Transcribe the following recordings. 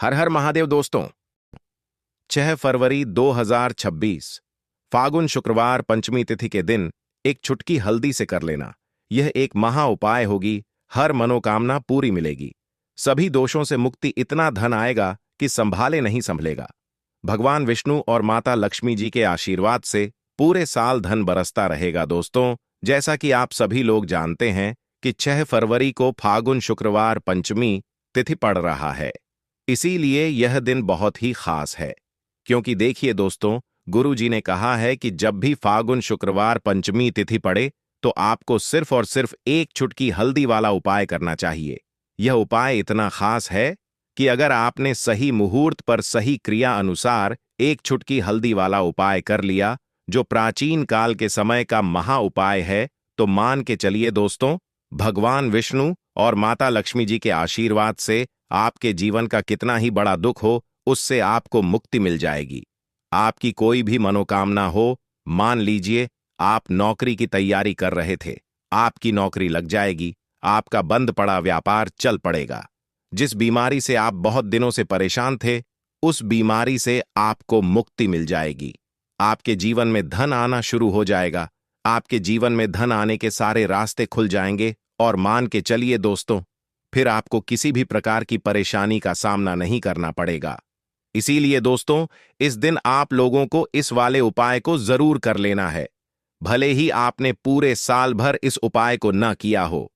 हर हर महादेव दोस्तों। 6 फरवरी 2026 फागुन शुक्रवार पंचमी तिथि के दिन एक चुटकी हल्दी से कर लेना, यह एक महा उपाय होगी। हर मनोकामना पूरी मिलेगी, सभी दोषों से मुक्ति, इतना धन आएगा कि संभाले नहीं संभलेगा। भगवान विष्णु और माता लक्ष्मी जी के आशीर्वाद से पूरे साल धन बरसता रहेगा। दोस्तों, जैसा कि आप सभी लोग जानते हैं कि 6 फरवरी को फागुन शुक्रवार पंचमी तिथि पड़ रहा है, इसीलिए यह दिन बहुत ही खास है। क्योंकि देखिए दोस्तों, गुरु जी ने कहा है कि जब भी फागुन शुक्रवार पंचमी तिथि पड़े तो आपको सिर्फ और सिर्फ एक चुटकी हल्दी वाला उपाय करना चाहिए। यह उपाय इतना खास है कि अगर आपने सही मुहूर्त पर सही क्रिया अनुसार एक चुटकी हल्दी वाला उपाय कर लिया, जो प्राचीन काल के समय का महा उपाय है, तो मान के चलिए दोस्तों, भगवान विष्णु और माता लक्ष्मी जी के आशीर्वाद से आपके जीवन का कितना ही बड़ा दुख हो, उससे आपको मुक्ति मिल जाएगी। आपकी कोई भी मनोकामना हो, मान लीजिए आप नौकरी की तैयारी कर रहे थे, आपकी नौकरी लग जाएगी, आपका बंद पड़ा व्यापार चल पड़ेगा। जिस बीमारी से आप बहुत दिनों से परेशान थे, उस बीमारी से आपको मुक्ति मिल जाएगी। आपके जीवन में धन आना शुरू हो जाएगा, आपके जीवन में धन आने के सारे रास्ते खुल जाएंगे और मान के चलिए दोस्तों, फिर आपको किसी भी प्रकार की परेशानी का सामना नहीं करना पड़ेगा। इसीलिए दोस्तों, इस दिन आप लोगों को इस वाले उपाय को जरूर कर लेना है। भले ही आपने पूरे साल भर इस उपाय को न किया हो,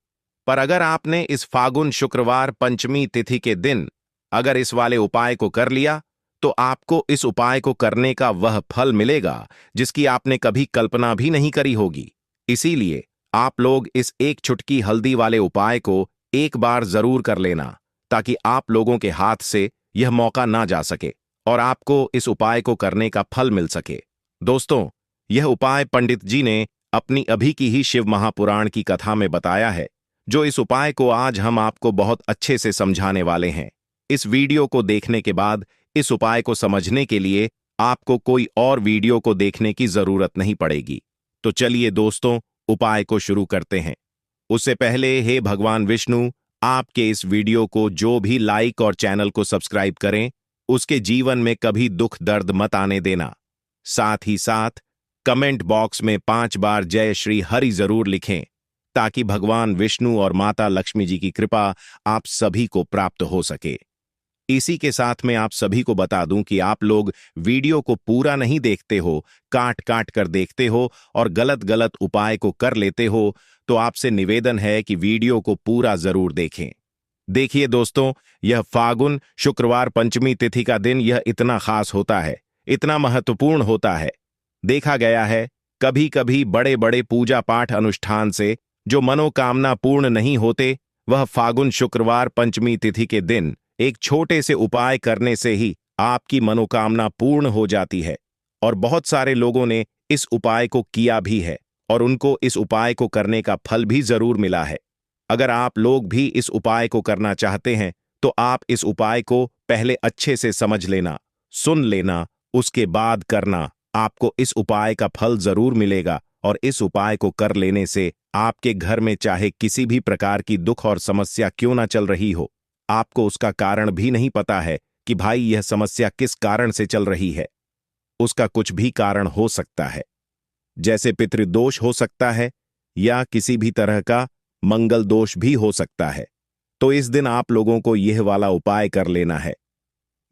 पर अगर आपने इस फागुन शुक्रवार पंचमी तिथि के दिन अगर इस वाले उपाय को कर लिया, तो आपको इस उपाय को करने का वह फल मिलेगा जिसकी आपने कभी कल्पना भी नहीं करी होगी। इसीलिए आप लोग इस एक चुटकी हल्दी वाले उपाय को एक बार जरूर कर लेना, ताकि आप लोगों के हाथ से यह मौका ना जा सके और आपको इस उपाय को करने का फल मिल सके। दोस्तों, यह उपाय पंडित जी ने अपनी अभी की ही शिव महापुराण की कथा में बताया है, जो इस उपाय को आज हम आपको बहुत अच्छे से समझाने वाले हैं। इस वीडियो को देखने के बाद इस उपाय को समझने के लिए आपको कोई और वीडियो को देखने की जरूरत नहीं पड़ेगी। तो चलिए दोस्तों, उपाय को शुरू करते हैं। उससे पहले हे भगवान विष्णु, आपके इस वीडियो को जो भी लाइक और चैनल को सब्सक्राइब करें, उसके जीवन में कभी दुख दर्द मत आने देना। साथ ही साथ कमेंट बॉक्स में 5 बार जय श्री हरि जरूर लिखें, ताकि भगवान विष्णु और माता लक्ष्मी जी की कृपा आप सभी को प्राप्त हो सके। इसी के साथ मैं आप सभी को बता दूं कि आप लोग वीडियो को पूरा नहीं देखते हो, काट काट कर देखते हो और गलत गलत उपाय को कर लेते हो, तो आपसे निवेदन है कि वीडियो को पूरा जरूर देखें। देखिए दोस्तों, यह फागुन शुक्रवार पंचमी तिथि का दिन यह इतना खास होता है, इतना महत्वपूर्ण होता है। देखा गया है कभी कभी बड़े बड़े पूजा पाठ अनुष्ठान से जो मनोकामना पूर्ण नहीं होते, वह फागुन शुक्रवार पंचमी तिथि के दिन एक छोटे से उपाय करने से ही आपकी मनोकामना पूर्ण हो जाती है। और बहुत सारे लोगों ने इस उपाय को किया भी है और उनको इस उपाय को करने का फल भी जरूर मिला है। अगर आप लोग भी इस उपाय को करना चाहते हैं, तो आप इस उपाय को पहले अच्छे से समझ लेना, सुन लेना, उसके बाद करना। आपको इस उपाय का फल जरूर मिलेगा और इस उपाय को कर लेने से आपके घर में चाहे किसी भी प्रकार की दुख और समस्या क्यों ना चल रही हो, आपको उसका कारण भी नहीं पता है कि भाई यह समस्या किस कारण से चल रही है। उसका कुछ भी कारण हो सकता है, जैसे पितृदोष हो सकता है या किसी भी तरह का मंगल दोष भी हो सकता है। तो इस दिन आप लोगों को यह वाला उपाय कर लेना है।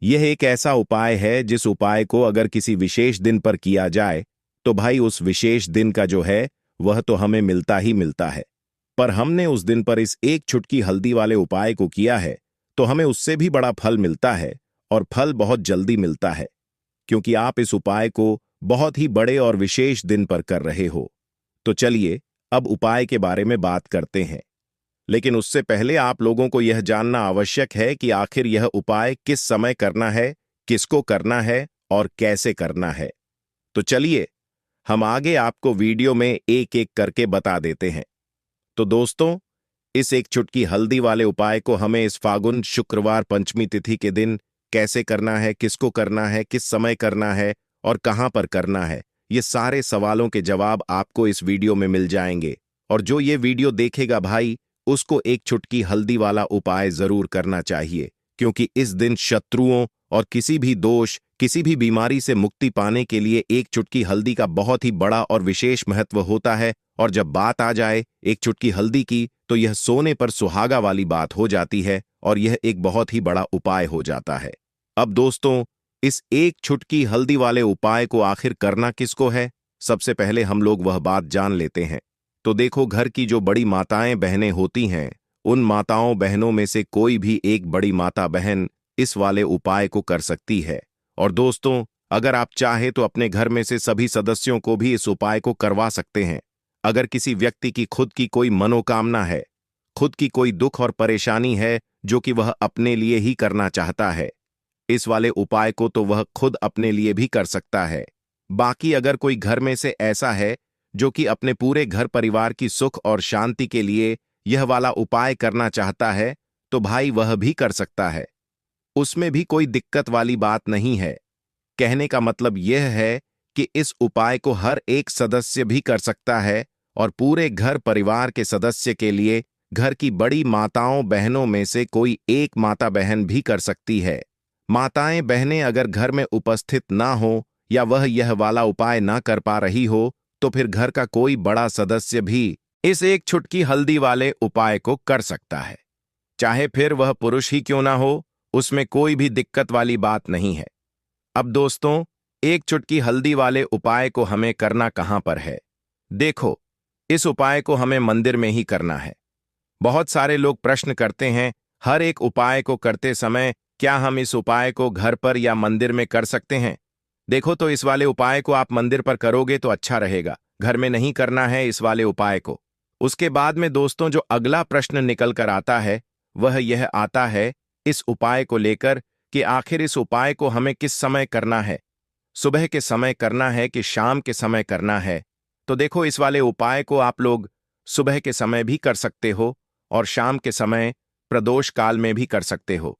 यह एक ऐसा उपाय है जिस उपाय को अगर किसी विशेष दिन पर किया जाए, तो भाई उस विशेष दिन का जो है वह तो हमें मिलता ही मिलता है। पर हमने उस दिन पर इस एक चुटकी हल्दी वाले उपाय को किया है, तो हमें उससे भी बड़ा फल मिलता है और फल बहुत जल्दी मिलता है, क्योंकि आप इस उपाय को बहुत ही बड़े और विशेष दिन पर कर रहे हो। तो चलिए अब उपाय के बारे में बात करते हैं, लेकिन उससे पहले आप लोगों को यह जानना आवश्यक है कि आखिर यह उपाय किस समय करना है, किसको करना है और कैसे करना है। तो चलिए हम आगे आपको वीडियो में एक एक करके बता देते हैं। तो दोस्तों, इस एक चुटकी हल्दी वाले उपाय को हमें इस फागुन शुक्रवार पंचमी तिथि के दिन कैसे करना है, किसको करना है, किस समय करना है और कहां पर करना है, ये सारे सवालों के जवाब आपको इस वीडियो में मिल जाएंगे। और जो ये वीडियो देखेगा भाई, उसको एक चुटकी हल्दी वाला उपाय जरूर करना चाहिए, क्योंकि इस दिन शत्रुओं और किसी भी दोष, किसी भी बीमारी से मुक्ति पाने के लिए एक चुटकी हल्दी का बहुत ही बड़ा और विशेष महत्व होता है। और जब बात आ जाए एक चुटकी हल्दी की, तो यह सोने पर सुहागा वाली बात हो जाती है और यह एक बहुत ही बड़ा उपाय हो जाता है। अब दोस्तों, इस एक चुटकी हल्दी वाले उपाय को आखिर करना किसको है, सबसे पहले हम लोग वह बात जान लेते हैं। तो देखो, घर की जो बड़ी माताएं बहनें होती हैं, उन माताओं बहनों में से कोई भी एक बड़ी माता बहन इस वाले उपाय को कर सकती है। और दोस्तों, अगर आप चाहे तो अपने घर में से सभी सदस्यों को भी इस उपाय को करवा सकते हैं। अगर किसी व्यक्ति की खुद की कोई मनोकामना है, खुद की कोई दुख और परेशानी है जो कि वह अपने लिए ही करना चाहता है, इस वाले उपाय को तो वह खुद अपने लिए भी कर सकता है। बाकी अगर कोई घर में से ऐसा है जो कि अपने पूरे घर परिवार की सुख और शांति के लिए यह वाला उपाय करना चाहता है, तो भाई वह भी कर सकता है। उसमें भी कोई दिक्कत वाली बात नहीं है। कहने का मतलब यह है कि इस उपाय को हर एक सदस्य भी कर सकता है और पूरे घर परिवार के सदस्य के लिए घर की बड़ी माताओं बहनों में से कोई एक माता बहन भी कर सकती है। माताएं बहनें अगर घर में उपस्थित ना हो या वह यह वाला उपाय ना कर पा रही हो, तो फिर घर का कोई बड़ा सदस्य भी इस एक चुटकी हल्दी वाले उपाय को कर सकता है। चाहे फिर वह पुरुष ही क्यों ना हो, उसमें कोई भी दिक्कत वाली बात नहीं है। अब दोस्तों, एक चुटकी हल्दी वाले उपाय को हमें करना कहां पर है? देखो, इस उपाय को हमें मंदिर में ही करना है। बहुत सारे लोग प्रश्न करते हैं, हर एक उपाय को करते समय क्या हम इस उपाय को घर पर या मंदिर में कर सकते हैं? देखो, तो इस वाले उपाय को आप मंदिर पर करोगे तो अच्छा रहेगा, घर में नहीं करना है इस वाले उपाय को। उसके बाद में दोस्तों, जो अगला प्रश्न निकल कर आता है वह यह आता है इस उपाय को लेकर कि आखिर इस उपाय को हमें किस समय करना है, सुबह के समय करना है कि शाम के समय करना है? तो देखो, इस वाले उपाय को आप लोग सुबह के समय भी कर सकते हो और शाम के समय प्रदोष काल में भी कर सकते हो।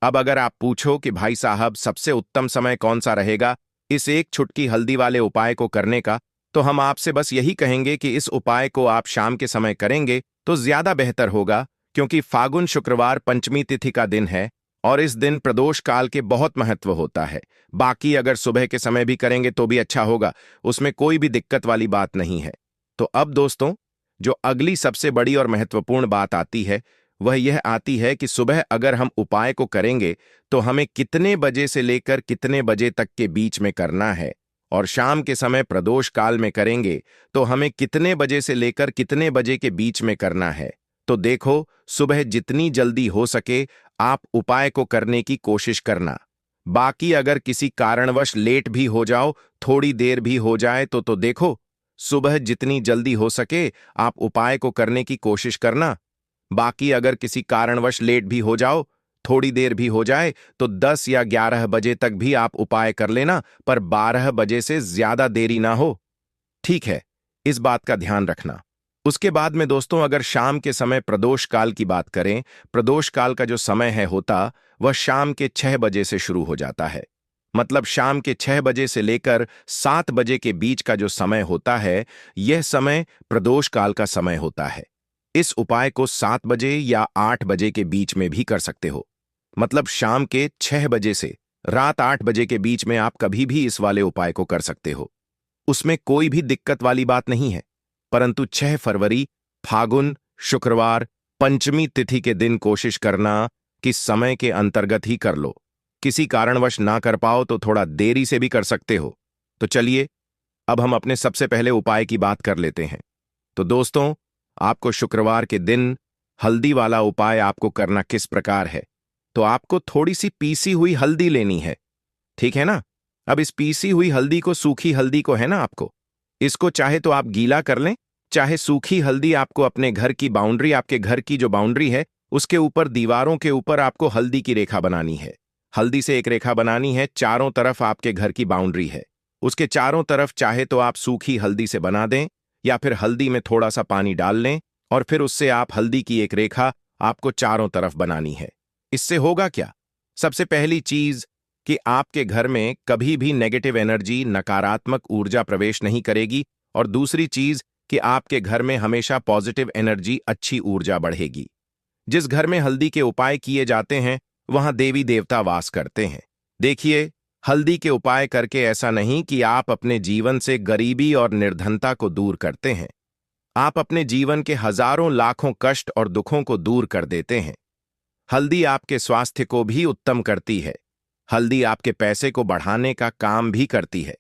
अब अगर आप पूछो कि भाई साहब सबसे उत्तम समय कौन सा रहेगा इस एक चुटकी हल्दी वाले उपाय को करने का, तो हम आपसे बस यही कहेंगे कि इस उपाय को आप शाम के समय करेंगे तो ज्यादा बेहतर होगा, क्योंकि फागुन शुक्रवार पंचमी तिथि का दिन है और इस दिन प्रदोष काल के बहुत महत्व होता है। बाकी अगर सुबह के समय भी करेंगे तो भी अच्छा होगा, उसमें कोई भी दिक्कत वाली बात नहीं है। तो अब दोस्तों, जो अगली सबसे बड़ी और महत्वपूर्ण बात आती है वह यह आती है कि सुबह अगर हम उपाय को करेंगे तो हमें कितने बजे से लेकर कितने बजे तक के बीच में करना है, और शाम के समय प्रदोष काल में करेंगे तो हमें कितने बजे से लेकर कितने बजे के बीच में करना है। तो देखो, सुबह जितनी जल्दी हो सके आप उपाय को करने की कोशिश करना। बाकी अगर किसी कारणवश लेट भी हो जाओ, थोड़ी देर भी हो जाए, तो देखो, सुबह जितनी जल्दी हो सके आप उपाय को करने की कोशिश करना। बाकी अगर किसी कारणवश लेट भी हो जाओ, थोड़ी देर भी हो जाए, तो 10 या 11 बजे तक भी आप उपाय कर लेना, पर 12 बजे से ज्यादा देरी ना हो। ठीक है, इस बात का ध्यान रखना। उसके बाद में दोस्तों, अगर शाम के समय प्रदोष काल की बात करें, प्रदोष काल का जो समय है होता वह शाम के 6 बजे से शुरू हो जाता है। मतलब शाम के 6 बजे से लेकर 7 बजे के बीच का जो समय होता है, यह समय प्रदोष काल का समय होता है। इस उपाय को 7 बजे या 8 बजे के बीच में भी कर सकते हो। मतलब शाम के 6 बजे से रात 8 बजे के बीच में आप कभी भी इस वाले उपाय को कर सकते हो, उसमें कोई भी दिक्कत वाली बात नहीं है। परंतु 6 फरवरी फागुन शुक्रवार पंचमी तिथि के दिन कोशिश करना कि समय के अंतर्गत ही कर लो। किसी कारणवश ना कर पाओ तो थोड़ा देरी से भी कर सकते हो। तो चलिए, अब हम अपने सबसे पहले उपाय की बात कर लेते हैं। तो दोस्तों, आपको शुक्रवार के दिन हल्दी वाला उपाय आपको करना किस प्रकार है? तो आपको थोड़ी सी पीसी हुई हल्दी लेनी है, ठीक है ना? अब इस पीसी हुई हल्दी को, सूखी हल्दी को है ना, आपको इसको चाहे तो आप गीला कर लें, चाहे सूखी हल्दी आपको अपने घर की बाउंड्री, आपके घर की जो बाउंड्री है उसके ऊपर, दीवारों के ऊपर आपको हल्दी की रेखा बनानी है। हल्दी से एक रेखा बनानी है, चारों तरफ आपके घर की बाउंड्री है, उसके चारों तरफ चाहे तो आप सूखी हल्दी से बना दें या फिर हल्दी में थोड़ा सा पानी डाल लें और फिर उससे आप हल्दी की एक रेखा आपको चारों तरफ बनानी है। इससे होगा क्या? सबसे पहली चीज कि आपके घर में कभी भी नेगेटिव एनर्जी, नकारात्मक ऊर्जा प्रवेश नहीं करेगी, और दूसरी चीज कि आपके घर में हमेशा पॉजिटिव एनर्जी, अच्छी ऊर्जा बढ़ेगी। जिस घर में हल्दी के उपाय किए जाते हैं वहां देवी देवता वास करते हैं। देखिए, हल्दी के उपाय करके ऐसा नहीं कि आप अपने जीवन से गरीबी और निर्धनता को दूर करते हैं, आप अपने जीवन के हजारों लाखों कष्ट और दुखों को दूर कर देते हैं। हल्दी आपके स्वास्थ्य को भी उत्तम करती है। हल्दी आपके पैसे को बढ़ाने का काम भी करती है।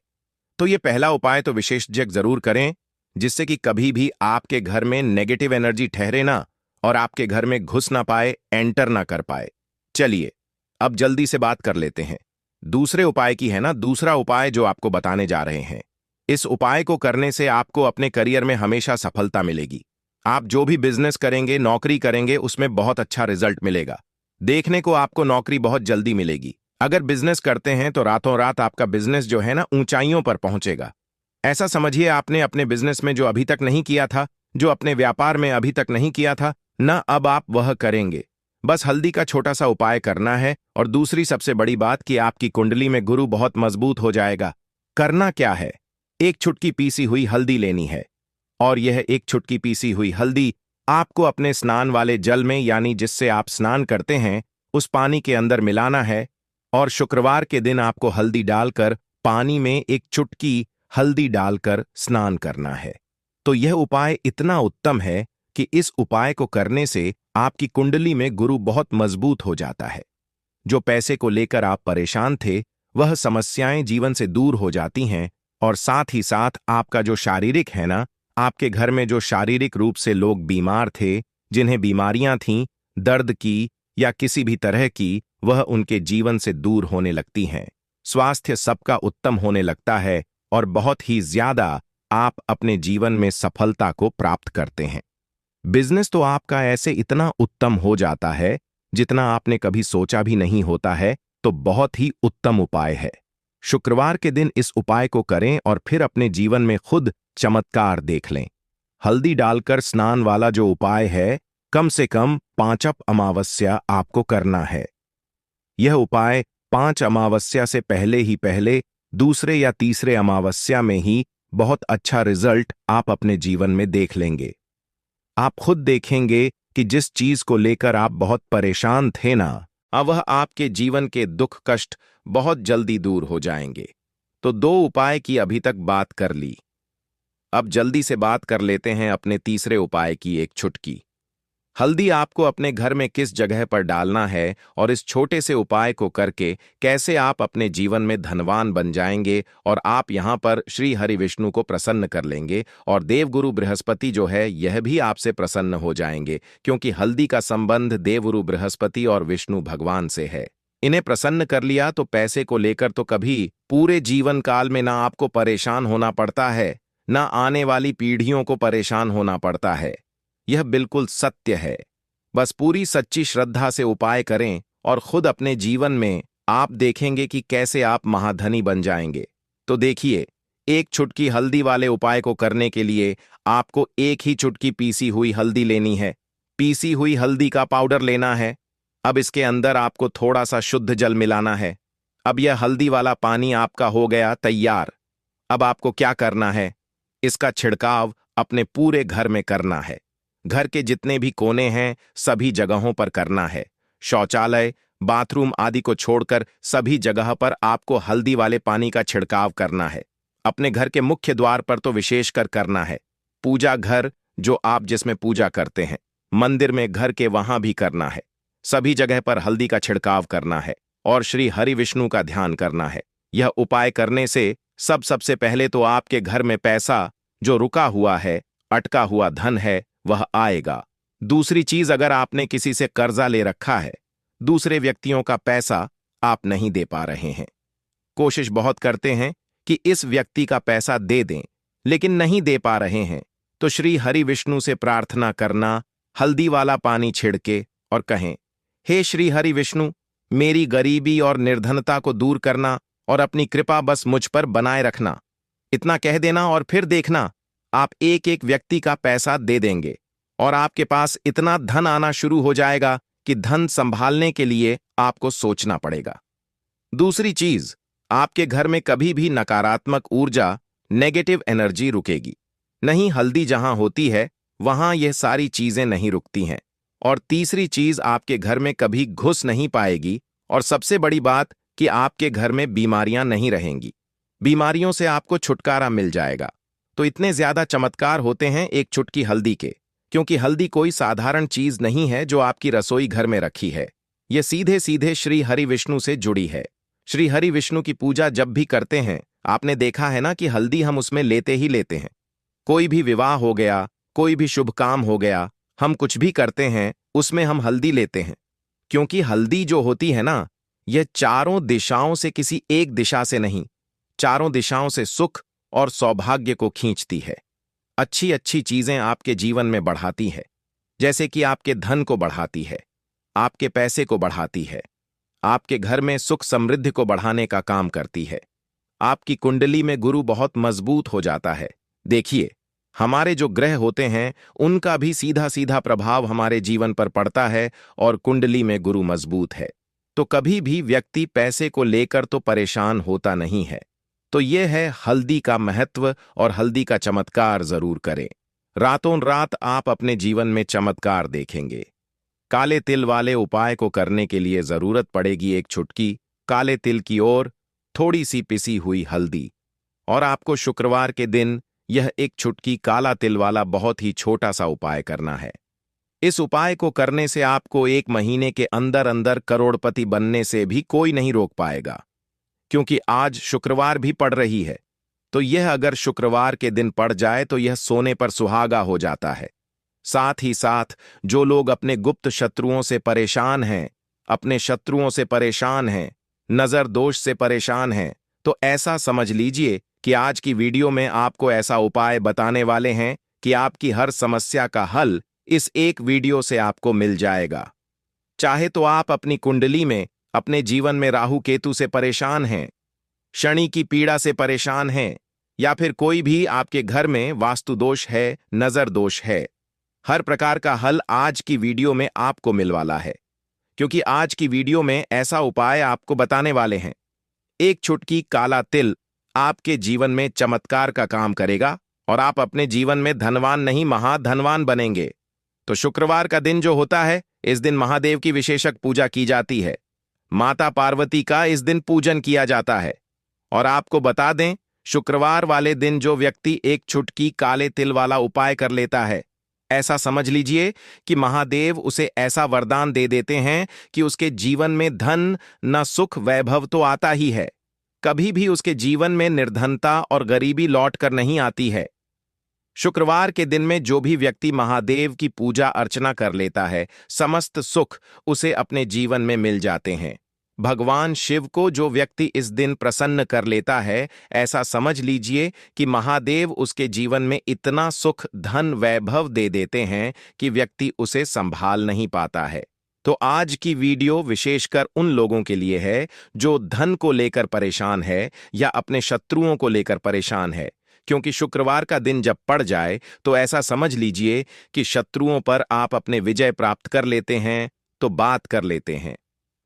तो ये पहला उपाय तो विशेषज्ञ जरूर करें, जिससे कि कभी भी आपके घर में नेगेटिव एनर्जी ठहरे ना और आपके घर में घुस ना पाए, एंटर ना कर पाए। चलिए, अब जल्दी से बात कर लेते हैं दूसरे उपाय की, है ना। दूसरा उपाय जो आपको बताने जा रहे हैं, इस उपाय को करने से आपको अपने करियर में हमेशा सफलता मिलेगी। आप जो भी बिजनेस करेंगे, नौकरी करेंगे, उसमें बहुत अच्छा रिजल्ट मिलेगा। देखने को आपको नौकरी बहुत जल्दी मिलेगी। अगर बिजनेस करते हैं तो रातों रात आपका बिजनेस जो है ना ऊंचाइयों पर पहुंचेगा। ऐसा समझिए, आपने अपने बिजनेस में जो अभी तक नहीं किया था, जो अपने व्यापार में अभी तक नहीं किया था ना, अब आप वह करेंगे। बस हल्दी का छोटा सा उपाय करना है। और दूसरी सबसे बड़ी बात कि आपकी कुंडली में गुरु बहुत मजबूत हो जाएगा। करना क्या है, एक चुटकी पीसी हुई हल्दी लेनी है। और यह एक चुटकी पीसी हुई हल्दी आपको अपने स्नान वाले जल में, यानी जिससे आप स्नान करते हैं, उस पानी के अंदर मिलाना है। और शुक्रवार के दिन आपको हल्दी डालकर पानी में एक चुटकी हल्दी डालकर स्नान करना है। तो यह उपाय इतना उत्तम है कि इस उपाय को करने से आपकी कुंडली में गुरु बहुत मजबूत हो जाता है। जो पैसे को लेकर आप परेशान थे, वह समस्याएं जीवन से दूर हो जाती हैं। और साथ ही साथ आपका जो शारीरिक है ना, आपके घर में जो शारीरिक रूप से लोग बीमार थे, जिन्हें बीमारियां थीं, दर्द की या किसी भी तरह की, वह उनके जीवन से दूर होने लगती हैं। स्वास्थ्य सबका उत्तम होने लगता है और बहुत ही ज्यादा आप अपने जीवन में सफलता को प्राप्त करते हैं। बिजनेस तो आपका ऐसे इतना उत्तम हो जाता है जितना आपने कभी सोचा भी नहीं होता है। तो बहुत ही उत्तम उपाय है। शुक्रवार के दिन इस उपाय को करें और फिर अपने जीवन में खुद चमत्कार देख लें। हल्दी डालकर स्नान वाला जो उपाय है, कम से कम 5 अमावस्या आपको करना है। यह उपाय 5 अमावस्या से पहले दूसरे या तीसरे अमावस्या में ही बहुत अच्छा रिजल्ट आप अपने जीवन में देख लेंगे। आप खुद देखेंगे कि जिस चीज को लेकर आप बहुत परेशान थे ना, अब वह आपके जीवन के दुख कष्ट बहुत जल्दी दूर हो जाएंगे। तो 2 उपाय की अभी तक बात कर ली। अब जल्दी से बात कर लेते हैं अपने तीसरे उपाय की, एक चुटकी हल्दी आपको अपने घर में किस जगह पर डालना है और इस छोटे से उपाय को करके कैसे आप अपने जीवन में धनवान बन जाएंगे और आप यहां पर श्री हरि विष्णु को प्रसन्न कर लेंगे। और देवगुरु बृहस्पति जो है, यह भी आपसे प्रसन्न हो जाएंगे, क्योंकि हल्दी का संबंध देवगुरु बृहस्पति और विष्णु भगवान से है। इन्हें प्रसन्न कर लिया तो पैसे को लेकर तो कभी पूरे जीवन काल में ना आपको परेशान होना पड़ता है, ना आने वाली पीढ़ियों को परेशान होना पड़ता है। यह बिल्कुल सत्य है। बस पूरी सच्ची श्रद्धा से उपाय करें और खुद अपने जीवन में आप देखेंगे कि कैसे आप महाधनी बन जाएंगे। तो देखिए, एक चुटकी हल्दी वाले उपाय को करने के लिए आपको एक ही चुटकी पीसी हुई हल्दी लेनी है। पीसी हुई हल्दी का पाउडर लेना है। अब इसके अंदर आपको थोड़ा सा शुद्ध जल मिलाना है। अब यह हल्दी वाला पानी आपका हो गया तैयार। अब आपको क्या करना है, इसका छिड़काव अपने पूरे घर में करना है। घर के जितने भी कोने हैं, सभी जगहों पर करना है। शौचालय, बाथरूम आदि को छोड़कर सभी जगह पर आपको हल्दी वाले पानी का छिड़काव करना है। अपने घर के मुख्य द्वार पर तो विशेषकर करना है। पूजा घर, जो आप जिसमें पूजा करते हैं, मंदिर में, घर के, वहां भी करना है। सभी जगह पर हल्दी का छिड़काव करना है और श्री हरि विष्णु का ध्यान करना है। यह उपाय करने से सबसे पहले तो आपके घर में पैसा जो रुका हुआ है, अटका हुआ धन है, वह आएगा। दूसरी चीज, अगर आपने किसी से कर्जा ले रखा है, दूसरे व्यक्तियों का पैसा आप नहीं दे पा रहे हैं, कोशिश बहुत करते हैं कि इस व्यक्ति का पैसा दे दें, लेकिन नहीं दे पा रहे हैं, तो श्री हरि विष्णु से प्रार्थना करना, हल्दी वाला पानी छिड़के और कहें, हे श्री हरि विष्णु, मेरी गरीबी और निर्धनता को दूर करना और अपनी कृपा बस मुझ पर बनाए रखना। इतना कह देना और फिर देखना, आप एक एक व्यक्ति का पैसा दे देंगे और आपके पास इतना धन आना शुरू हो जाएगा कि धन संभालने के लिए आपको सोचना पड़ेगा। दूसरी चीज, आपके घर में कभी भी नकारात्मक ऊर्जा, नेगेटिव एनर्जी रुकेगी नहीं। हल्दी जहां होती है, वहां यह सारी चीजें नहीं रुकती हैं और तीसरी चीज, आपके घर में कभी घुस नहीं पाएगी, और सबसे बड़ी बात कि आपके घर में बीमारियां नहीं रहेंगी। बीमारियों से आपको छुटकारा मिल जाएगा। तो इतने ज्यादा चमत्कार होते हैं एक चुटकी हल्दी के, क्योंकि हल्दी कोई साधारण चीज नहीं है जो आपकी रसोई घर में रखी है। ये सीधे सीधे श्री हरि विष्णु से जुड़ी है। श्री हरि विष्णु की पूजा जब भी करते हैं, आपने देखा है ना कि हल्दी हम उसमें लेते ही लेते हैं। कोई भी विवाह हो गया, कोई भी शुभ काम हो गया, हम कुछ भी करते हैं उसमें हम हल्दी लेते हैं, क्योंकि हल्दी जो होती है ना, यह चारों दिशाओं से किसी एक दिशा से नहीं, चारों दिशाओं से सुख और सौभाग्य को खींचती है। अच्छी अच्छी चीजें आपके जीवन में बढ़ाती है, जैसे कि आपके धन को बढ़ाती है, आपके पैसे को बढ़ाती है, आपके घर में सुख समृद्धि को बढ़ाने का काम करती है। आपकी कुंडली में गुरु बहुत मजबूत हो जाता है। देखिए, हमारे जो ग्रह होते हैं उनका भी सीधा सीधा प्रभाव हमारे जीवन पर पड़ता है, और कुंडली में गुरु मजबूत है तो कभी भी व्यक्ति पैसे को लेकर तो परेशान होता नहीं है। तो यह है हल्दी का महत्व, और हल्दी का चमत्कार जरूर करें। रातों रात आप अपने जीवन में चमत्कार देखेंगे। काले तिल वाले उपाय को करने के लिए जरूरत पड़ेगी एक चुटकी काले तिल की ओर थोड़ी सी पिसी हुई हल्दी, और आपको शुक्रवार के दिन यह एक चुटकी काला तिल वाला बहुत ही छोटा सा उपाय करना है। इस उपाय को करने से आपको 1 महीने के अंदर अंदर करोड़पति बनने से भी कोई नहीं रोक पाएगा, क्योंकि आज शुक्रवार भी पड़ रही है। तो यह अगर शुक्रवार के दिन पड़ जाए तो यह सोने पर सुहागा हो जाता है। साथ ही साथ जो लोग अपने गुप्त शत्रुओं से परेशान हैं, अपने शत्रुओं से परेशान हैं, नजर दोष से परेशान हैं, तो ऐसा समझ लीजिए कि आज की वीडियो में आपको ऐसा उपाय बताने वाले हैं कि आपकी हर समस्या का हल इस एक वीडियो से आपको मिल जाएगा। चाहे तो आप अपनी कुंडली में अपने जीवन में राहु केतु से परेशान हैं, शनि की पीड़ा से परेशान हैं, या फिर कोई भी आपके घर में वास्तु दोष है, नजर दोष है, हर प्रकार का हल आज की वीडियो में आपको मिलवाला है। क्योंकि आज की वीडियो में ऐसा उपाय आपको बताने वाले हैं। एक चुटकी काला तिल आपके जीवन में चमत्कार का काम करेगा, और आप अपने जीवन में धनवान नहीं महाधनवान बनेंगे। तो शुक्रवार का दिन जो होता है, इस दिन महादेव की विशेषक पूजा की जाती है। माता पार्वती का इस दिन पूजन किया जाता है। और आपको बता दें, शुक्रवार वाले दिन जो व्यक्ति एक चुटकी काले तिल वाला उपाय कर लेता है, ऐसा समझ लीजिए कि महादेव उसे ऐसा वरदान दे देते हैं कि उसके जीवन में धन न सुख वैभव तो आता ही है, कभी भी उसके जीवन में निर्धनता और गरीबी लौट कर नहीं आती है। शुक्रवार के दिन में जो भी व्यक्ति महादेव की पूजा अर्चना कर लेता है, समस्त सुख उसे अपने जीवन में मिल जाते हैं। भगवान शिव को जो व्यक्ति इस दिन प्रसन्न कर लेता है, ऐसा समझ लीजिए कि महादेव उसके जीवन में इतना सुख धन वैभव दे देते हैं कि व्यक्ति उसे संभाल नहीं पाता है। तो आज की वीडियो विशेषकर उन लोगों के लिए है जो धन को लेकर परेशान है या अपने शत्रुओं को लेकर परेशान है, क्योंकि शुक्रवार का दिन जब पड़ जाए तो ऐसा समझ लीजिए कि शत्रुओं पर आप अपने विजय प्राप्त कर लेते हैं। तो बात कर लेते हैं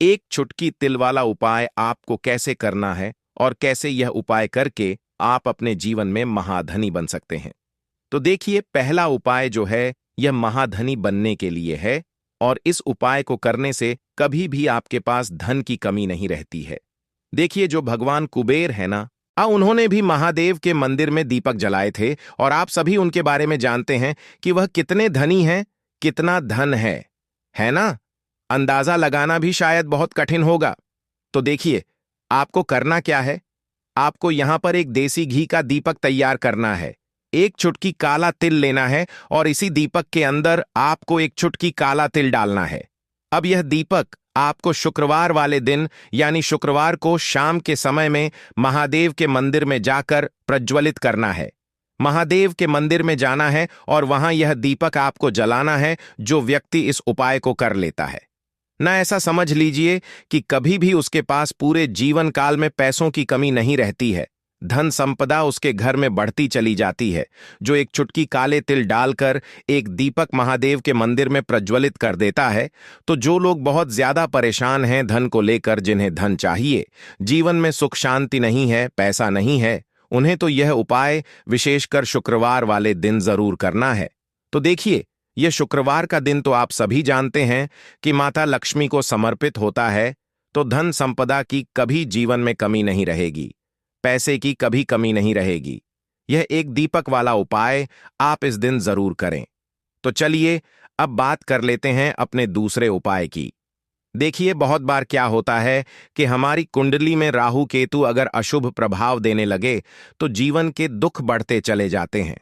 एक चुटकी तिल वाला उपाय आपको कैसे करना है, और कैसे यह उपाय करके आप अपने जीवन में महाधनी बन सकते हैं। तो देखिए, पहला उपाय जो है यह महाधनी बनने के लिए है, और इस उपाय को करने से कभी भी आपके पास धन की कमी नहीं रहती है। देखिए, जो भगवान कुबेर है ना, उन्होंने भी महादेव के मंदिर में दीपक जलाए थे, और आप सभी उनके बारे में जानते हैं कि वह कितने धनी हैं, कितना धन है ना? अंदाजा लगाना भी शायद बहुत कठिन होगा। तो देखिए, आपको करना क्या है, आपको यहां पर एक देसी घी का दीपक तैयार करना है। एक चुटकी काला तिल लेना है, और इसी दीपक के अंदर आपको एक चुटकी काला तिल डालना है। अब यह दीपक आपको शुक्रवार वाले दिन यानी शुक्रवार को शाम के समय में महादेव के मंदिर में जाकर प्रज्वलित करना है। महादेव के मंदिर में जाना है और वहां यह दीपक आपको जलाना है, जो व्यक्ति इस उपाय को कर लेता है ना, ऐसा समझ लीजिए कि कभी भी उसके पास पूरे जीवन काल में पैसों की कमी नहीं रहती है। धन संपदा उसके घर में बढ़ती चली जाती है। जो एक चुटकी काले तिल डालकर एक दीपक महादेव के मंदिर में प्रज्वलित कर देता है, तो जो लोग बहुत ज्यादा परेशान हैं धन को लेकर, जिन्हें धन चाहिए, जीवन में सुख शांति नहीं है, पैसा नहीं है, उन्हें तो यह उपाय विशेषकर शुक्रवार वाले दिन जरूर करना है। तो देखिए, यह शुक्रवार का दिन तो आप सभी जानते हैं कि माता लक्ष्मी को समर्पित होता है, तो धन संपदा की कभी जीवन में कमी नहीं रहेगी, पैसे की कभी कमी नहीं रहेगी। यह एक दीपक वाला उपाय आप इस दिन जरूर करें। तो चलिए अब बात कर लेते हैं अपने दूसरे उपाय की। देखिए, बहुत बार क्या होता है कि हमारी कुंडली में राहु केतु अगर अशुभ प्रभाव देने लगे तो जीवन के दुख बढ़ते चले जाते हैं।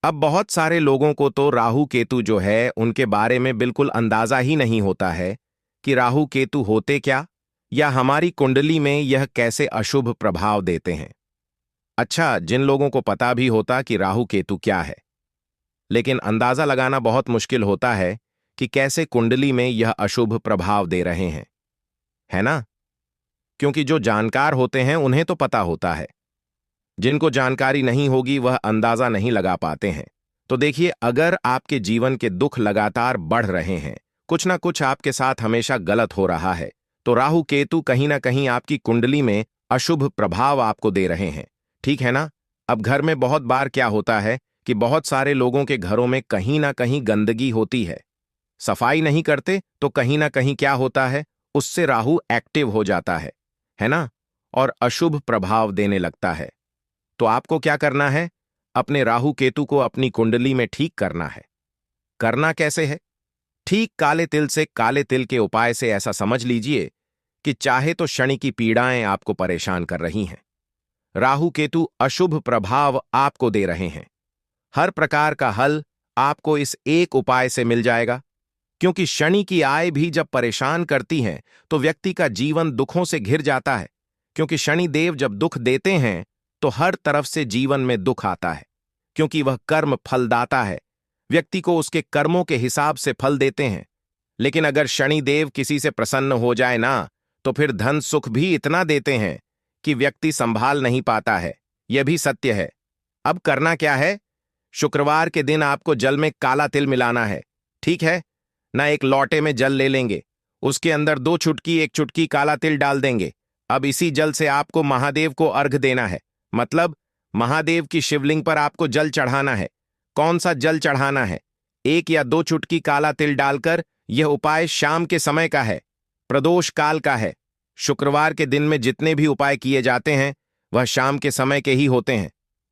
अब बहुत सारे लोगों को तो राहु केतु जो है उनके बारे में बिल्कुल अंदाजा ही नहीं होता है कि राहु केतु होते क्या, या हमारी कुंडली में यह कैसे अशुभ प्रभाव देते हैं। अच्छा, जिन लोगों को पता भी होता कि राहु केतु क्या है, लेकिन अंदाजा लगाना बहुत मुश्किल होता है कि कैसे कुंडली में यह अशुभ प्रभाव दे रहे हैं, है ना? क्योंकि जो जानकार होते हैं उन्हें तो पता होता है, जिनको जानकारी नहीं होगी वह अंदाजा नहीं लगा पाते हैं। तो देखिए, अगर आपके जीवन के दुख लगातार बढ़ रहे हैं, कुछ ना कुछ आपके साथ हमेशा गलत हो रहा है, तो राहु केतु कहीं ना कहीं आपकी कुंडली में अशुभ प्रभाव आपको दे रहे हैं, ठीक है ना? अब घर में बहुत बार क्या होता है कि बहुत सारे लोगों के घरों में कहीं ना कहीं गंदगी होती है, सफाई नहीं करते तो कहीं ना कहीं क्या होता है, उससे राहु एक्टिव हो जाता है ना? और अशुभ प्रभाव देने लगता है। तो आपको क्या करना है? अपने राहु केतु को अपनी कुंडली में ठीक करना है। करना कैसे है? ठीक काले तिल से काले तिल के उपाय से ऐसा समझ लीजिए कि चाहे तो शनि की पीड़ाएं आपको परेशान कर रही हैं, राहु केतु अशुभ प्रभाव आपको दे रहे हैं, हर प्रकार का हल आपको इस एक उपाय से मिल जाएगा। क्योंकि शनि की आय भी जब परेशान करती हैं तो व्यक्ति का जीवन दुखों से घिर जाता है। क्योंकि शनि देव जब दुख देते हैं तो हर तरफ से जीवन में दुख आता है, क्योंकि वह कर्म फलदाता है, व्यक्ति को उसके कर्मों के हिसाब से फल देते हैं। लेकिन अगर शनि देव किसी से प्रसन्न हो जाए ना, तो फिर धन सुख भी इतना देते हैं कि व्यक्ति संभाल नहीं पाता है। यह भी सत्य है। अब करना क्या है? शुक्रवार के दिन आपको जल में काला तिल मिलाना है, ठीक है ना? एक लोटे में जल ले लेंगे, उसके अंदर 2 चुटकी 1 चुटकी काला तिल डाल देंगे। अब इसी जल से आपको महादेव को अर्घ देना है, मतलब महादेव की शिवलिंग पर आपको जल चढ़ाना है। कौन सा जल चढ़ाना है? 1 या 2 चुटकी काला तिल डालकर। यह उपाय शाम के समय का है, प्रदोष काल का है। शुक्रवार के दिन में जितने भी उपाय किए जाते हैं वह शाम के समय के ही होते हैं,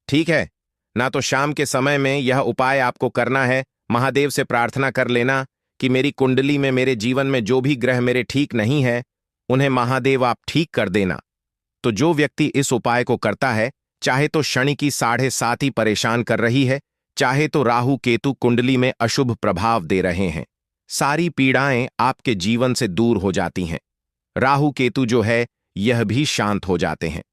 ठीक है ना? तो शाम के समय में यह उपाय आपको करना है। महादेव से प्रार्थना कर लेना कि मेरी कुंडली में, मेरे जीवन में जो भी ग्रह मेरे ठीक नहीं है उन्हें महादेव आप ठीक कर देना। तो जो व्यक्ति इस उपाय को करता है, चाहे तो शनि की 7.5 ही परेशान कर रही है, चाहे तो राहु केतु कुंडली में अशुभ प्रभाव दे रहे हैं, सारी पीड़ाएं आपके जीवन से दूर हो जाती हैं। राहु केतु जो है यह भी शांत हो जाते हैं।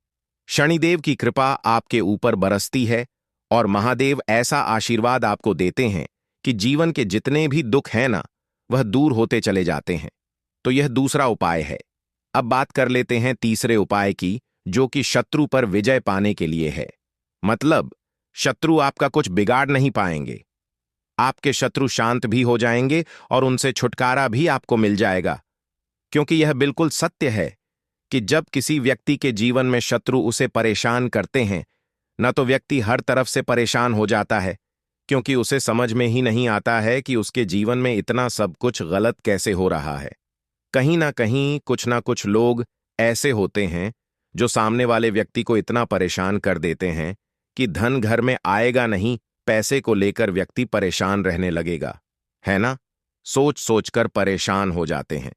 शनिदेव की कृपा आपके ऊपर बरसती है और महादेव ऐसा आशीर्वाद आपको देते हैं कि जीवन के जितने भी दुख हैं ना, वह दूर होते चले जाते हैं। तो यह दूसरा उपाय है। अब बात कर लेते हैं तीसरे उपाय की, जो कि शत्रु पर विजय पाने के लिए है। मतलब शत्रु आपका कुछ बिगाड़ नहीं पाएंगे, आपके शत्रु शांत भी हो जाएंगे और उनसे छुटकारा भी आपको मिल जाएगा। क्योंकि यह बिल्कुल सत्य है कि जब किसी व्यक्ति के जीवन में शत्रु उसे परेशान करते हैं न, तो व्यक्ति हर तरफ से परेशान हो जाता है, क्योंकि उसे समझ में ही नहीं आता है कि उसके जीवन में इतना सब कुछ गलत कैसे हो रहा है। कहीं ना कहीं कुछ ना कुछ लोग ऐसे होते हैं जो सामने वाले व्यक्ति को इतना परेशान कर देते हैं कि धन घर में आएगा नहीं, पैसे को लेकर व्यक्ति परेशान रहने लगेगा, है ना? सोच सोचकर परेशान हो जाते हैं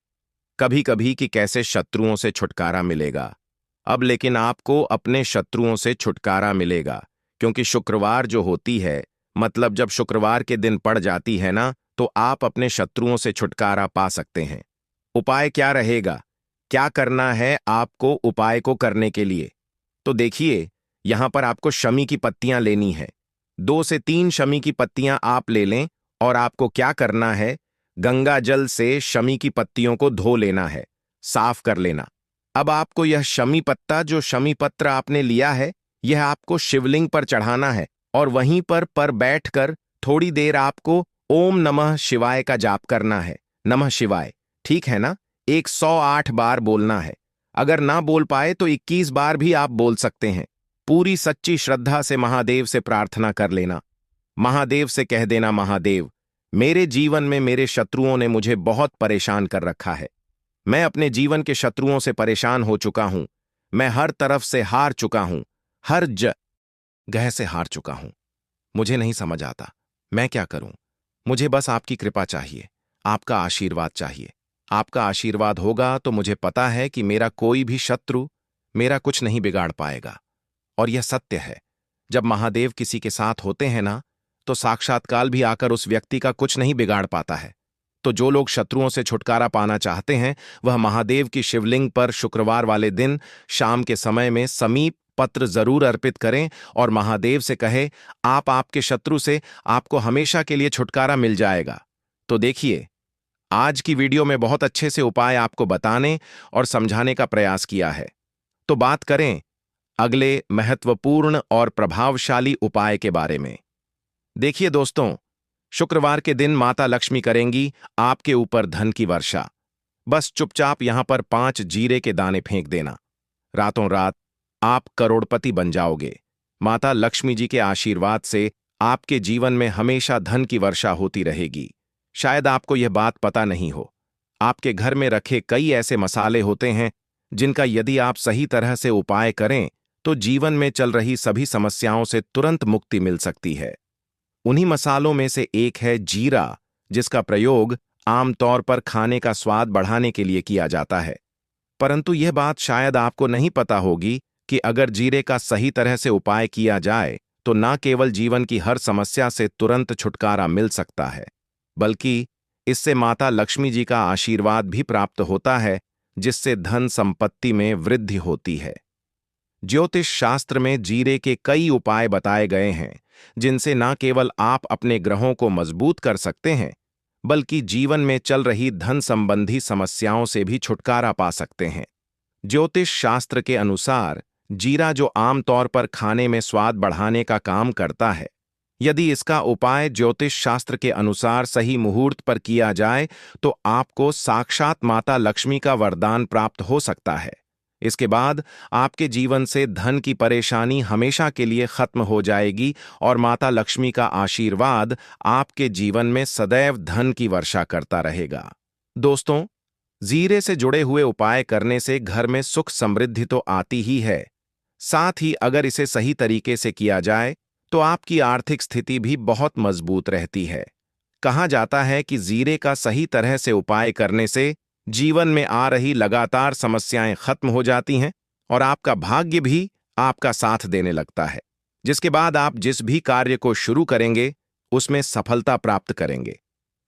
कभी कभी कि कैसे शत्रुओं से छुटकारा मिलेगा। अब लेकिन आपको अपने शत्रुओं से छुटकारा मिलेगा, क्योंकि शुक्रवार जो होती है, मतलब जब शुक्रवार के दिन पड़ जाती है ना, तो आप अपने शत्रुओं से छुटकारा पा सकते हैं। उपाय क्या रहेगा? क्या करना है आपको उपाय को करने के लिए? तो देखिए, यहां पर आपको शमी की पत्तियां लेनी है। 2 से 3 शमी की पत्तियां आप ले लें और आपको क्या करना है, गंगा जल से शमी की पत्तियों को धो लेना है, साफ कर लेना। अब आपको यह शमी पत्ता, जो शमी पत्र आपने लिया है, यह आपको शिवलिंग पर चढ़ाना है और वहीं पर बैठकर थोड़ी देर आपको ओम नमः शिवाय का जाप करना है। नमः शिवाय, ठीक है ना? 108 बार बोलना है। अगर ना बोल पाए तो 21 बार भी आप बोल सकते हैं। पूरी सच्ची श्रद्धा से महादेव से प्रार्थना कर लेना। महादेव से कह देना, महादेव मेरे जीवन में मेरे शत्रुओं ने मुझे बहुत परेशान कर रखा है। मैं अपने जीवन के शत्रुओं से परेशान हो चुका हूं। मैं हर तरफ से हार चुका हूं, हर जगह से हार चुका हूं। मुझे नहीं समझ आता मैं क्या करूं। मुझे बस आपकी कृपा चाहिए, आपका आशीर्वाद चाहिए। आपका आशीर्वाद होगा तो मुझे पता है कि मेरा कोई भी शत्रु मेरा कुछ नहीं बिगाड़ पाएगा। और यह सत्य है, जब महादेव किसी के साथ होते हैं ना, तो साक्षात काल भी आकर उस व्यक्ति का कुछ नहीं बिगाड़ पाता है। तो जो लोग शत्रुओं से छुटकारा पाना चाहते हैं, वह महादेव की शिवलिंग पर शुक्रवार वाले दिन शाम के समय में समीप पत्र जरूर अर्पित करें और महादेव से कहे, आपके शत्रु से आपको हमेशा के लिए छुटकारा मिल जाएगा। तो देखिए, आज की वीडियो में बहुत अच्छे से उपाय आपको बताने और समझाने का प्रयास किया है। तो बात करें अगले महत्वपूर्ण और प्रभावशाली उपाय के बारे में। देखिए दोस्तों, शुक्रवार के दिन माता लक्ष्मी करेंगी आपके ऊपर धन की वर्षा। बस चुपचाप यहां पर 5 जीरे के दाने फेंक देना। रातों रात आप करोड़पति बन जाओगे। माता लक्ष्मी जी के आशीर्वाद से आपके जीवन में हमेशा धन की वर्षा होती रहेगी। शायद आपको यह बात पता नहीं हो, आपके घर में रखे कई ऐसे मसाले होते हैं जिनका यदि आप सही तरह से उपाय करें तो जीवन में चल रही सभी समस्याओं से तुरंत मुक्ति मिल सकती है। उन्हीं मसालों में से एक है जीरा, जिसका प्रयोग आमतौर पर खाने का स्वाद बढ़ाने के लिए किया जाता है। परंतु यह बात शायद आपको नहीं पता होगी कि अगर जीरे का सही तरह से उपाय किया जाए तो न केवल जीवन की हर समस्या से तुरंत छुटकारा मिल सकता है, बल्कि इससे माता लक्ष्मी जी का आशीर्वाद भी प्राप्त होता है, जिससे धन संपत्ति में वृद्धि होती है। ज्योतिष शास्त्र में जीरे के कई उपाय बताए गए हैं, जिनसे न केवल आप अपने ग्रहों को मजबूत कर सकते हैं, बल्कि जीवन में चल रही धन संबंधी समस्याओं से भी छुटकारा पा सकते हैं। ज्योतिष शास्त्र के अनुसार जीरा, जो आमतौर पर खाने में स्वाद बढ़ाने का काम करता है, यदि इसका उपाय ज्योतिष शास्त्र के अनुसार सही मुहूर्त पर किया जाए तो आपको साक्षात माता लक्ष्मी का वरदान प्राप्त हो सकता है। इसके बाद आपके जीवन से धन की परेशानी हमेशा के लिए खत्म हो जाएगी और माता लक्ष्मी का आशीर्वाद आपके जीवन में सदैव धन की वर्षा करता रहेगा। दोस्तों, जीरे से जुड़े हुए उपाय करने से घर में सुख समृद्धि तो आती ही है, साथ ही अगर इसे सही तरीके से किया जाए तो आपकी आर्थिक स्थिति भी बहुत मजबूत रहती है। कहा जाता है कि जीरे का सही तरह से उपाय करने से जीवन में आ रही लगातार समस्याएं खत्म हो जाती हैं और आपका भाग्य भी आपका साथ देने लगता है, जिसके बाद आप जिस भी कार्य को शुरू करेंगे उसमें सफलता प्राप्त करेंगे।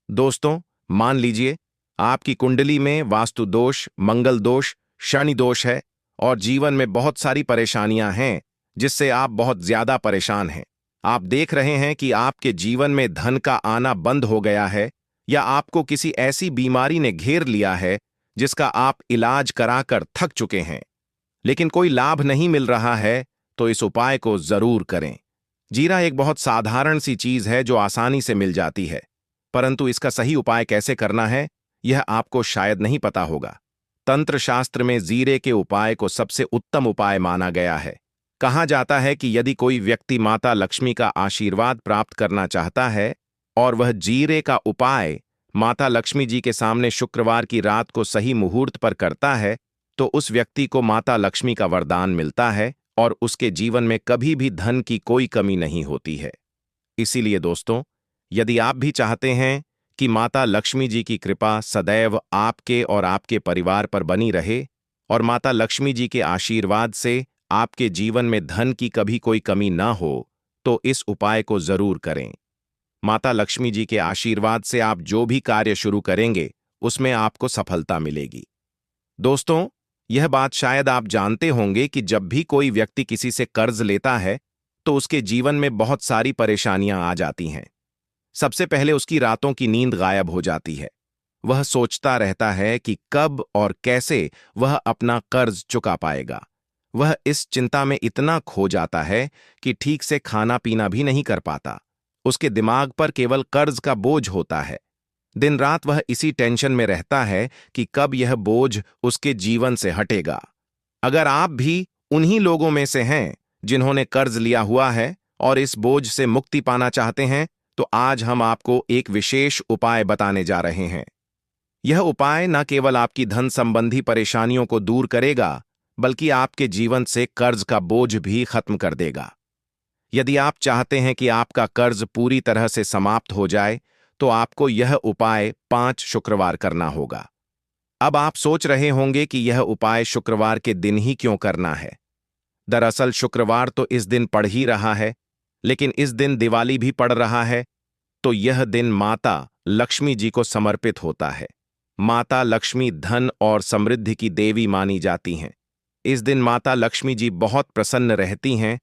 दोस्तों, मान लीजिए आपकी कुंडली में वास्तु दोष, मंगल दोष, शनि दोष है और जीवन में बहुत सारी परेशानियां हैं जिससे आप बहुत ज्यादा परेशान हैं। आप देख रहे हैं कि आपके जीवन में धन का आना बंद हो गया है या आपको किसी ऐसी बीमारी ने घेर लिया है जिसका आप इलाज कराकर थक चुके हैं, लेकिन कोई लाभ नहीं मिल रहा है, तो इस उपाय को जरूर करें। जीरा एक बहुत साधारण सी चीज है जो आसानी से मिल जाती है, परंतु इसका सही उपाय कैसे करना है यह आपको शायद नहीं पता होगा। तंत्र शास्त्र में जीरे के उपाय को सबसे उत्तम उपाय माना गया है। कहा जाता है कि यदि कोई व्यक्ति माता लक्ष्मी का आशीर्वाद प्राप्त करना चाहता है और वह जीरे का उपाय माता लक्ष्मी जी के सामने शुक्रवार की रात को सही मुहूर्त पर करता है, तो उस व्यक्ति को माता लक्ष्मी का वरदान मिलता है और उसके जीवन में कभी भी धन की कोई कमी नहीं होती है। इसीलिए दोस्तों, यदि आप भी चाहते हैं कि माता लक्ष्मी जी की कृपा सदैव आपके और आपके परिवार पर बनी रहे और माता लक्ष्मी जी के आशीर्वाद से आपके जीवन में धन की कभी कोई कमी ना हो, तो इस उपाय को जरूर करें। माता लक्ष्मी जी के आशीर्वाद से आप जो भी कार्य शुरू करेंगे उसमें आपको सफलता मिलेगी। दोस्तों, यह बात शायद आप जानते होंगे कि जब भी कोई व्यक्ति किसी से कर्ज लेता है तो उसके जीवन में बहुत सारी परेशानियां आ जाती हैं। सबसे पहले उसकी रातों की नींद गायब हो जाती है। वह सोचता रहता है कि कब और कैसे वह अपना कर्ज चुका पाएगा। वह इस चिंता में इतना खो जाता है कि ठीक से खाना पीना भी नहीं कर पाता। उसके दिमाग पर केवल कर्ज का बोझ होता है। दिन रात वह इसी टेंशन में रहता है कि कब यह बोझ उसके जीवन से हटेगा। अगर आप भी उन्हीं लोगों में से हैं जिन्होंने कर्ज लिया हुआ है और इस बोझ से मुक्ति पाना चाहते हैं, तो आज हम आपको एक विशेष उपाय बताने जा रहे हैं। यह उपाय न केवल आपकी धन संबंधी परेशानियों को दूर करेगा, बल्कि आपके जीवन से कर्ज का बोझ भी खत्म कर देगा। यदि आप चाहते हैं कि आपका कर्ज पूरी तरह से समाप्त हो जाए, तो आपको यह उपाय 5 शुक्रवार करना होगा। अब आप सोच रहे होंगे कि यह उपाय शुक्रवार के दिन ही क्यों करना है। दरअसल शुक्रवार तो इस दिन पड़ ही रहा है, लेकिन इस दिन दिवाली भी पड़ रहा है, तो यह दिन माता लक्ष्मी जी को समर्पित होता है। माता लक्ष्मी धन और समृद्धि की देवी मानी जाती हैं। इस दिन माता लक्ष्मी जी बहुत प्रसन्न रहती हैं